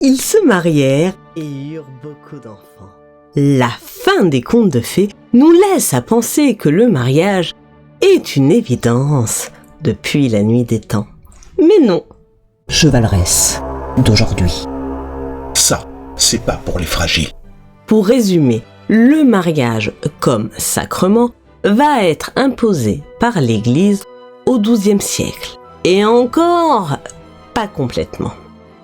Ils se marièrent et eurent beaucoup d'enfants. La fin des contes de fées nous laisse à penser que le mariage est une évidence depuis la nuit des temps. Mais non. Chevaleresse d'aujourd'hui. Ça, c'est pas pour les fragiles. Pour résumer, le mariage comme sacrement va être imposé par l'Église au XIIe siècle. Et encore, pas complètement.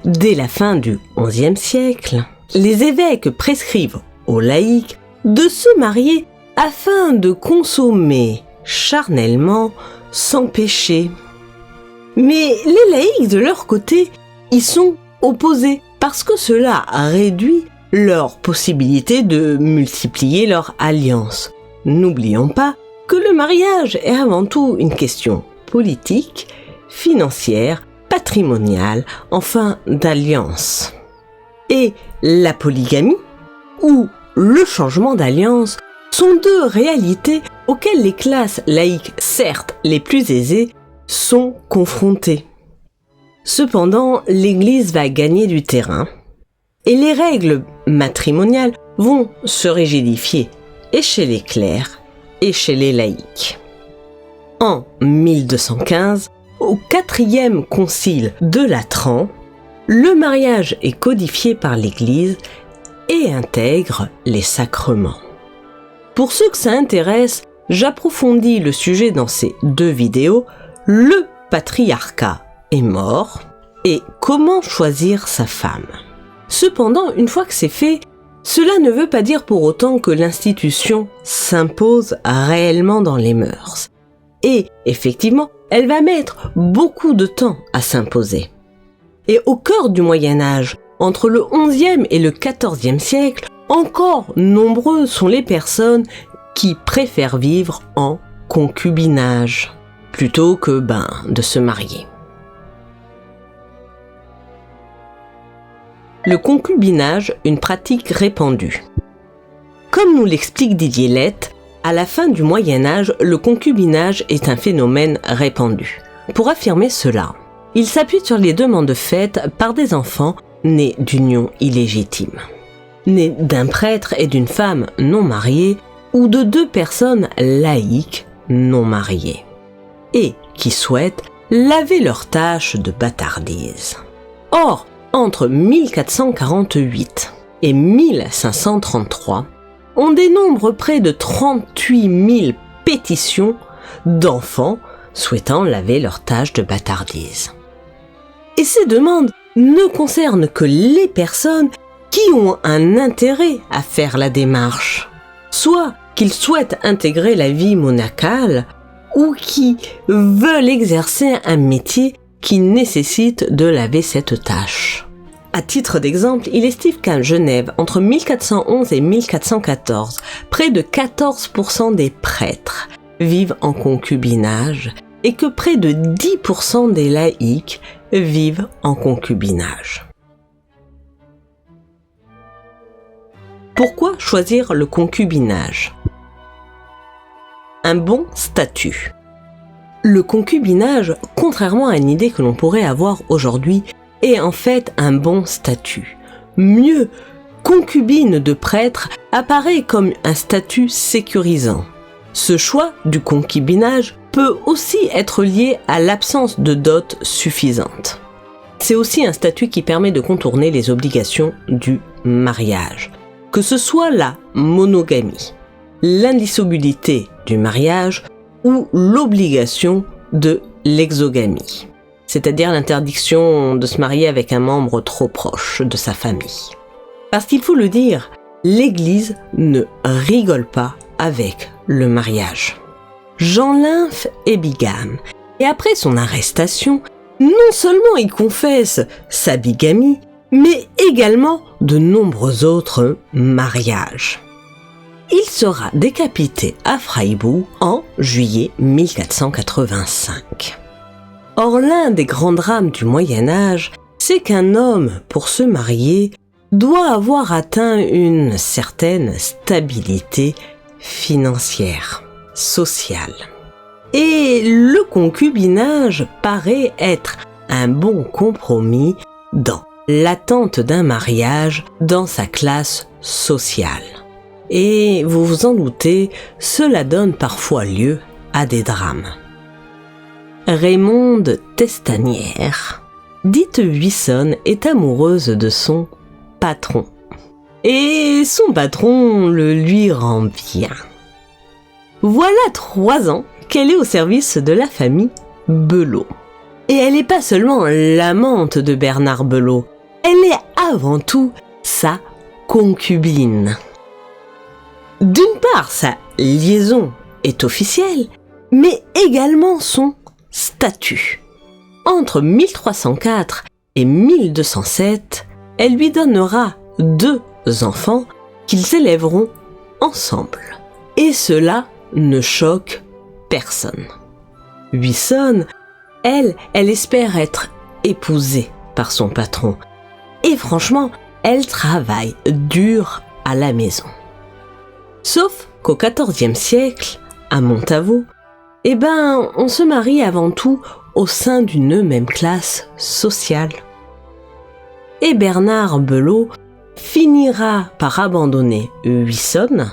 Dès la fin du XIe siècle, les évêques prescrivent aux laïcs de se marier afin de consommer charnellement sans péché. Mais les laïcs, de leur côté, y sont opposés parce que cela réduit leur possibilité de multiplier leurs alliances. N'oublions pas que le mariage est avant tout une question politique, financière, patrimoniale, enfin d'alliance. Et la polygamie ou le changement d'alliance sont deux réalités auxquelles les classes laïques, certes les plus aisées, sont confrontées. Cependant, l'Église va gagner du terrain et les règles matrimoniales vont se rigidifier et chez les clercs et chez les laïcs. En 1215, au 4e concile de Latran, le mariage est codifié par l'Église et intègre les sacrements. Pour ceux que ça intéresse, j'approfondis le sujet dans ces 2 vidéos, le patriarcat est mort et comment choisir sa femme. Cependant, une fois que c'est fait, cela ne veut pas dire pour autant que l'institution s'impose réellement dans les mœurs. Et effectivement, elle va mettre beaucoup de temps à s'imposer. Et au cœur du Moyen-Âge, entre le XIe et le XIVe siècle, encore nombreuses sont les personnes qui préfèrent vivre en concubinage plutôt que de se marier. Le concubinage, une pratique répandue. Comme nous l'explique Didier Lett, à la fin du Moyen-Âge, le concubinage est un phénomène répandu. Pour affirmer cela, il s'appuie sur les demandes faites par des enfants nés d'unions illégitimes, nés d'un prêtre et d'une femme non mariée ou de 2 personnes laïques non mariées, et qui souhaitent laver leur tâche de bâtardise. Or, entre 1448 et 1533, on dénombre près de 38 000 pétitions d'enfants souhaitant laver leur tâche de bâtardise. Et ces demandes ne concernent que les personnes qui ont un intérêt à faire la démarche, soit qu'ils souhaitent intégrer la vie monacale ou qui veulent exercer un métier qui nécessite de laver cette tâche. À titre d'exemple, il estime qu'à Genève, entre 1411 et 1414, près de 14% des prêtres vivent en concubinage et que près de 10% des laïcs vivent en concubinage. Pourquoi choisir le concubinage ? Un bon statut. Le concubinage, contrairement à une idée que l'on pourrait avoir aujourd'hui, est en fait un bon statut. Mieux, concubine de prêtre apparaît comme un statut sécurisant. Ce choix du concubinage peut aussi être lié à l'absence de dot suffisante. C'est aussi un statut qui permet de contourner les obligations du mariage, que ce soit la monogamie, l'indissolubilité du mariage ou l'obligation de l'exogamie, c'est-à-dire l'interdiction de se marier avec un membre trop proche de sa famille. Parce qu'il faut le dire, l'Église ne rigole pas avec le mariage. Jean Lymphe est bigame, et après son arrestation, non seulement il confesse sa bigamie, mais également de nombreux autres mariages. Il sera décapité à Freiburg en juillet 1485. Or, l'un des grands drames du Moyen-Âge, c'est qu'un homme, pour se marier, doit avoir atteint une certaine stabilité financière, sociale. Et le concubinage paraît être un bon compromis dans l'attente d'un mariage dans sa classe sociale. Et vous vous en doutez, cela donne parfois lieu à des drames. Raymonde Testanière, dite Huissonne, est amoureuse de son patron. Et son patron le lui rend bien. Voilà 3 ans qu'elle est au service de la famille Belot. Et elle n'est pas seulement l'amante de Bernard Belot, elle est avant tout sa concubine. D'une part, sa liaison est officielle, mais également son statut. Entre 1304 et 1207, elle lui donnera 2 enfants qu'ils élèveront ensemble. Et cela ne choque personne. Huissonne, elle espère être épousée par son patron. Et franchement, elle travaille dur à la maison. Sauf qu'au XIVe siècle, à Montavo, on se marie avant tout au sein d'une même classe sociale. Et Bernard Belot finira par abandonner Huissonne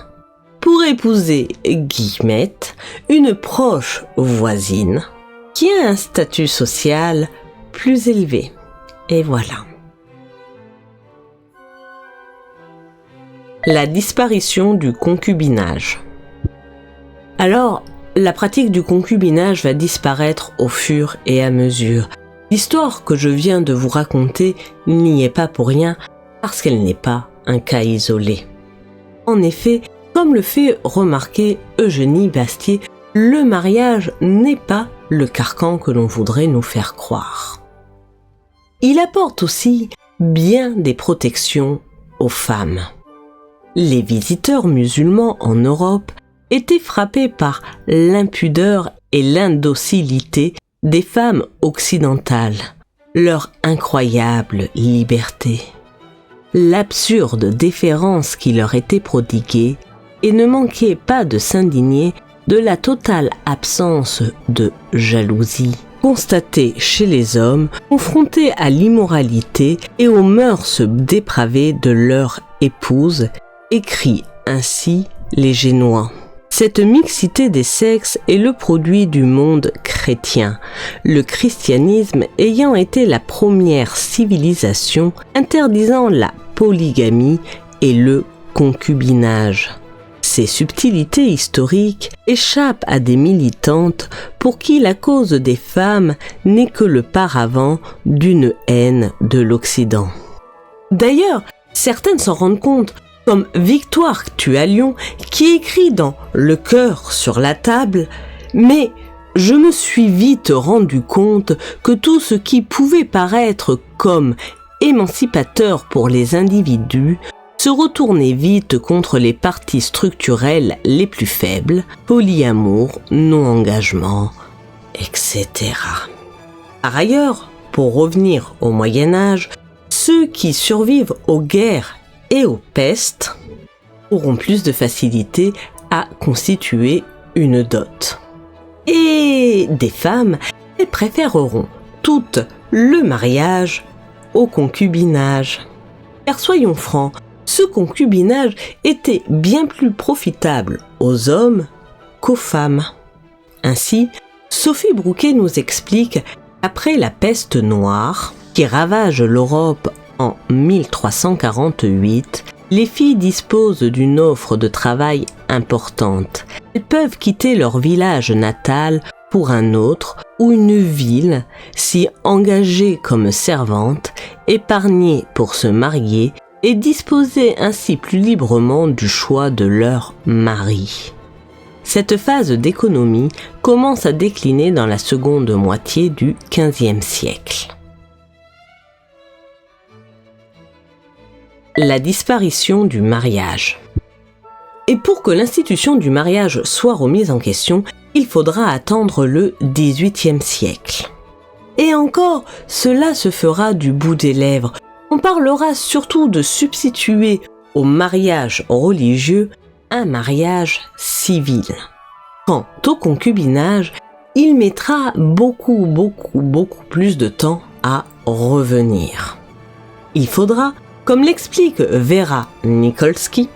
pour épouser Guillemette, une proche voisine, qui a un statut social plus élevé. Et voilà. La disparition du concubinage. Alors, la pratique du concubinage va disparaître au fur et à mesure. L'histoire que je viens de vous raconter n'y est pas pour rien, parce qu'elle n'est pas un cas isolé. En effet, comme le fait remarquer Eugénie Bastier, le mariage n'est pas le carcan que l'on voudrait nous faire croire. Il apporte aussi bien des protections aux femmes. Les visiteurs musulmans en Europe étaient frappés par l'impudeur et l'indocilité des femmes occidentales, leur incroyable liberté, l'absurde déférence qui leur était prodiguée, et ne manquaient pas de s'indigner de la totale absence de jalousie constatée chez les hommes confrontés à l'immoralité et aux mœurs dépravées de leur épouse, écrit ainsi les Génois. Cette mixité des sexes est le produit du monde chrétien, le christianisme ayant été la première civilisation interdisant la polygamie et le concubinage. Ces subtilités historiques échappent à des militantes pour qui la cause des femmes n'est que le paravent d'une haine de l'Occident. D'ailleurs, certaines s'en rendent compte, comme Victoire Tualion, qui écrit dans Le cœur sur la table « Mais je me suis vite rendu compte que tout ce qui pouvait paraître comme émancipateur pour les individus se retournait vite contre les parties structurelles les plus faibles, polyamour, non-engagement, etc. » Par ailleurs, pour revenir au Moyen-Âge, ceux qui survivent aux guerres et aux pestes auront plus de facilité à constituer une dot. Et des femmes, elles préféreront toutes le mariage au concubinage. Car soyons francs, ce concubinage était bien plus profitable aux hommes qu'aux femmes. Ainsi, Sophie Brouquet nous explique qu'après la peste noire, qui ravage l'Europe en 1348, les filles disposent d'une offre de travail importante. Elles peuvent quitter leur village natal pour un autre ou une ville, s'y engager comme servantes, épargner pour se marier et disposer ainsi plus librement du choix de leur mari. Cette phase d'économie commence à décliner dans la seconde moitié du XVe siècle. La disparition du mariage. Et pour que l'institution du mariage soit remise en question, il faudra attendre le XVIIIe siècle. Et encore, cela se fera du bout des lèvres. On parlera surtout de substituer au mariage religieux un mariage civil. Quant au concubinage, il mettra beaucoup plus de temps à revenir. Il faudra, comme l'explique Vera Nikolsky,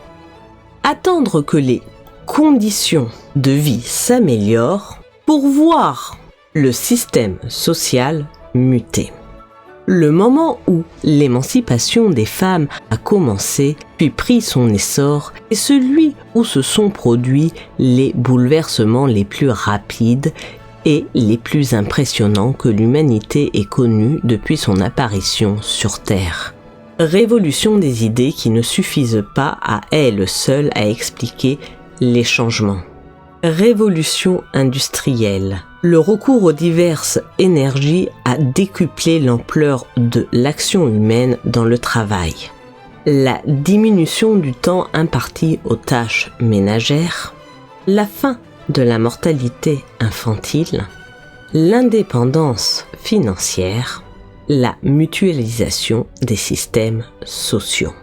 attendre que les conditions de vie s'améliorent pour voir le système social muter. Le moment où l'émancipation des femmes a commencé, puis pris son essor, est celui où se sont produits les bouleversements les plus rapides et les plus impressionnants que l'humanité ait connus depuis son apparition sur Terre. Révolution des idées qui ne suffisent pas à elles seules à expliquer les changements. Révolution industrielle. Le recours aux diverses énergies a décuplé l'ampleur de l'action humaine dans le travail. La diminution du temps imparti aux tâches ménagères, la fin de la mortalité infantile, l'indépendance financière, la mutualisation des systèmes sociaux.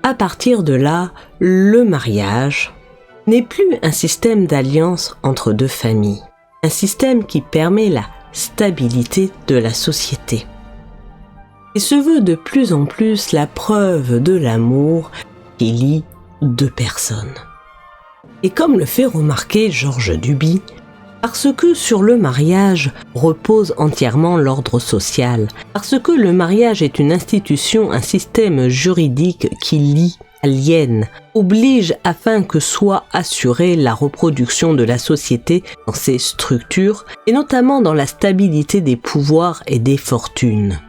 À partir de là, le mariage n'est plus un système d'alliance entre deux familles, un système qui permet la stabilité de la société. Et se veut de plus en plus la preuve de l'amour qui lie deux personnes. Et comme le fait remarquer Georges Duby, parce que sur le mariage repose entièrement l'ordre social, parce que le mariage est une institution, un système juridique qui lie, aliène, oblige afin que soit assurée la reproduction de la société dans ses structures et notamment dans la stabilité des pouvoirs et des fortunes.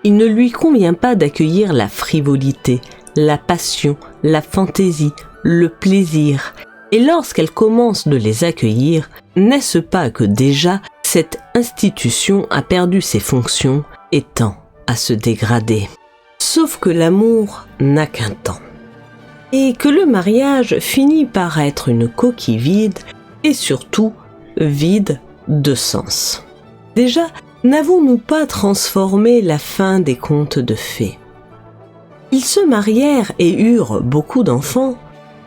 Il ne lui convient pas d'accueillir la frivolité, la passion, la fantaisie, le plaisir. Et lorsqu'elle commence de les accueillir, n'est-ce pas que déjà cette institution a perdu ses fonctions et tend à se dégrader? Sauf que l'amour n'a qu'un temps. Et que le mariage finit par être une coquille vide et surtout vide de sens. Déjà, n'avons-nous pas transformé la fin des contes de fées? Ils se marièrent et eurent beaucoup d'enfants,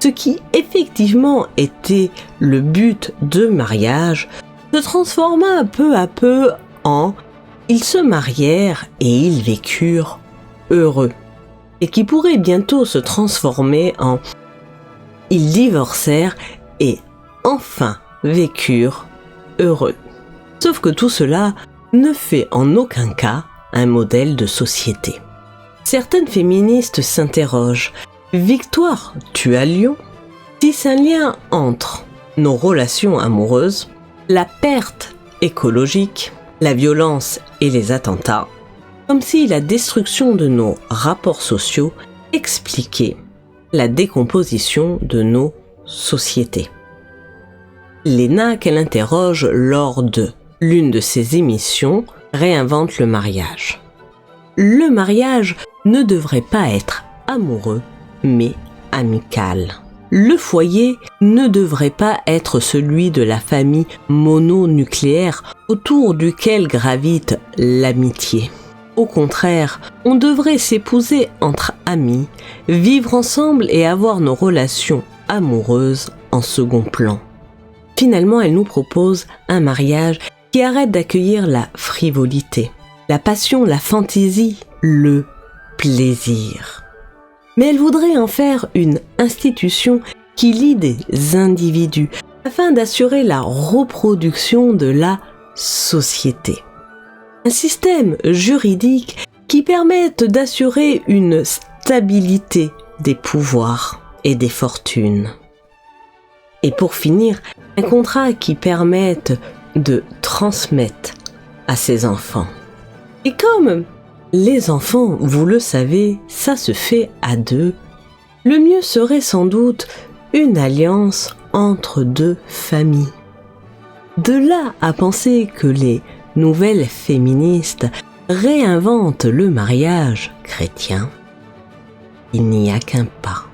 ce qui effectivement était le but de mariage, se transforma peu à peu en « ils se marièrent et ils vécurent heureux », et qui pourrait bientôt se transformer en « ils divorcèrent et enfin vécurent heureux ». Sauf que tout cela ne fait en aucun cas un modèle de société. Certaines féministes s'interrogent: Victoire, tu as Lyon? Tisse un lien entre nos relations amoureuses, la perte écologique, la violence et les attentats, comme si la destruction de nos rapports sociaux expliquait la décomposition de nos sociétés. Léna, qu'elle interroge lors de l'une de ses émissions, réinvente le mariage. Le mariage ne devrait pas être amoureux, mais amical. Le foyer ne devrait pas être celui de la famille mononucléaire autour duquel gravite l'amitié. Au contraire, on devrait s'épouser entre amis, vivre ensemble et avoir nos relations amoureuses en second plan. Finalement, elle nous propose un mariage qui arrête d'accueillir la frivolité, la passion, la fantaisie, le plaisir. Mais elle voudrait en faire une institution qui lie des individus afin d'assurer la reproduction de la société. Un système juridique qui permette d'assurer une stabilité des pouvoirs et des fortunes. Et pour finir, un contrat qui permette de transmettre à ses enfants. Et comme les enfants, vous le savez, ça se fait à deux, le mieux serait sans doute une alliance entre deux familles. De là à penser que les nouvelles féministes réinventent le mariage chrétien, il n'y a qu'un pas.